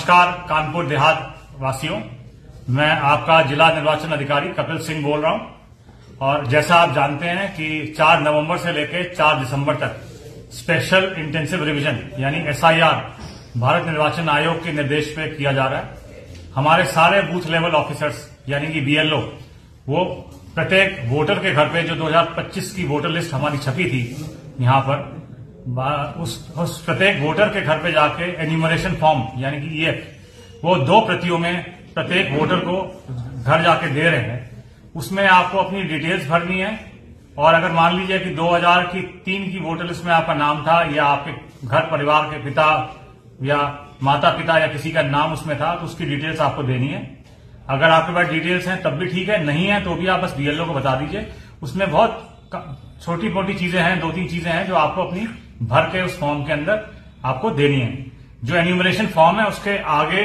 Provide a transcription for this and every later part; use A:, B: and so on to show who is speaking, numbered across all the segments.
A: नमस्कार कानपुर देहात वासियों, मैं आपका जिला निर्वाचन अधिकारी कपिल सिंह बोल रहा हूं। और जैसा आप जानते हैं कि 4 नवंबर से लेकर 4 दिसंबर तक स्पेशल इंटेंसिव रिवीजन यानी एसआईआर भारत निर्वाचन आयोग के निर्देश पे किया जा रहा है। हमारे सारे बूथ लेवल ऑफिसर्स यानी कि बीएलओ वो प्रत्येक वोटर के घर पे जो 2025 की वोटर लिस्ट हमारी छपी थी यहां पर उस प्रत्येक वोटर के घर पे जाके एन्यूमरेशन फॉर्म यानी कि ईएफ वो 2 प्रतियों में प्रत्येक वोटर को घर जाके दे रहे हैं। उसमें आपको अपनी डिटेल्स भरनी है और अगर मान लीजिए कि 2003 की वोटर लिस्ट में आपका नाम था या आपके घर परिवार के पिता या माता पिता या किसी का नाम उसमें था तो उसकी डिटेल्स आपको देनी है। अगर आपके पास डिटेल्स हैं तब भी ठीक है, नहीं है तो भी आप बस बीएलओ को बता दीजिए। उसमें बहुत छोटी मोटी चीजें हैं, 2-3 चीजें हैं जो आपको अपनी भर के उस फॉर्म के अंदर आपको देनी है। जो एन्यूमरेशन फॉर्म है उसके आगे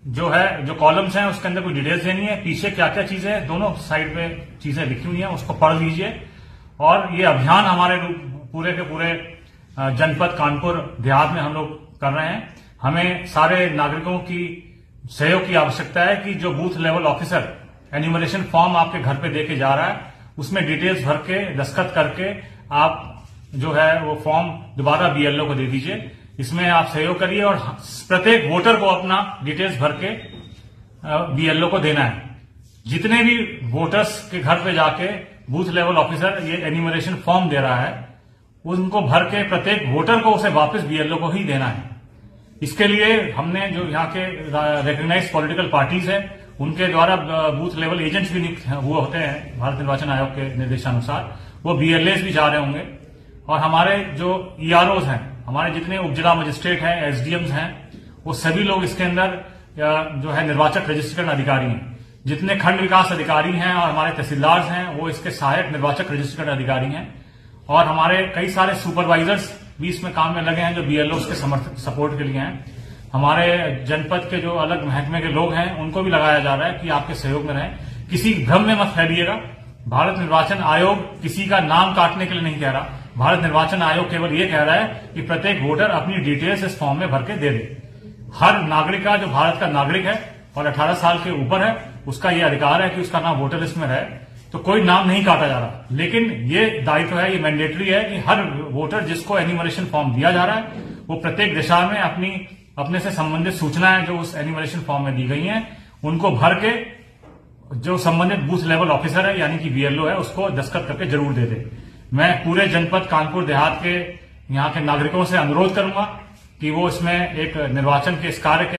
A: जो है जो कॉलम्स हैं उसके अंदर कोई डिटेल्स देनी है, पीछे क्या क्या चीजें हैं दोनों साइड पे चीजें लिखी हुई हैं उसको पढ़ लीजिए। और ये अभियान हमारे पूरे के पूरे जनपद कानपुर देहात में हम लोग कर रहे हैं। हमें सारे नागरिकों की सहयोग की आवश्यकता है कि जो booth level officer enumeration form आपके घर पे देके जा रहा है उसमें डिटेल्स भर के दस्तखत करके आप जो है वो फॉर्म दोबारा बीएलओ को दे दीजिए। इसमें आप सहयोग करिए और प्रत्येक वोटर को अपना डिटेल्स भर के बीएलओ को देना है। जितने भी वोटर्स के घर पे जाके बूथ लेवल ऑफिसर ये एन्यूमरेशन फॉर्म दे रहा है उनको भर के प्रत्येक वोटर को उसे वापस बीएलओ को ही देना है। इसके लिए हमने जो यहाँ के रिकॉग्नाइज्ड पॉलिटिकल पार्टीज है उनके द्वारा बूथ लेवल एजेंट्स भी नियुक्त हुए होते हैं भारत निर्वाचन आयोग के निर्देशानुसार, वो बीएलएस भी जा रहे होंगे। और हमारे जो ईआरओज हैं, हमारे जितने उपजिला मजिस्ट्रेट हैं, एसडीएम्स हैं, वो सभी लोग इसके अंदर जो है निर्वाचक रजिस्ट्रेशन अधिकारी हैं। जितने खंड विकास अधिकारी हैं और हमारे तहसीलदार हैं वो इसके सहायक निर्वाचक रजिस्ट्रेशन अधिकारी हैं। और हमारे कई सारे सुपरवाइजर्स भी इसमें काम में लगे हैं जो बीएलओ के सपोर्ट के लिए हैं। हमारे जनपद के जो अलग महकमे के लोग हैं उनको भी लगाया जा रहा है कि आपके सहयोग में रहें। किसी भ्रम में मत फैलिएगा। भारत निर्वाचन आयोग किसी का नाम काटने के लिए नहीं कह रहा। भारत निर्वाचन आयोग केवल ये कह रहा है कि प्रत्येक वोटर अपनी डिटेल्स इस फॉर्म में भर के दे दे। हर नागरिक का जो भारत का नागरिक है और 18 साल के ऊपर है उसका ये अधिकार है कि उसका नाम वोटर लिस्ट में रहे। तो कोई नाम नहीं काटा जा रहा, लेकिन ये दायित्व है, ये मैंडेटरी है कि हर वोटर जिसको एन्यूमरेशन फॉर्म दिया जा रहा है वो प्रत्येक दिशा में अपने से संबंधित सूचनाएं जो उस एन्यूमरेशन फॉर्म में दी गई हैं उनको भर के जो संबंधित बूथ लेवल ऑफिसर है यानी कि बीएलओ है उसको दस्तखत करके जरूर दे दे। मैं पूरे जनपद कानपुर देहात के यहाँ के नागरिकों से अनुरोध करूंगा कि वो इसमें एक निर्वाचन के इस कार्य के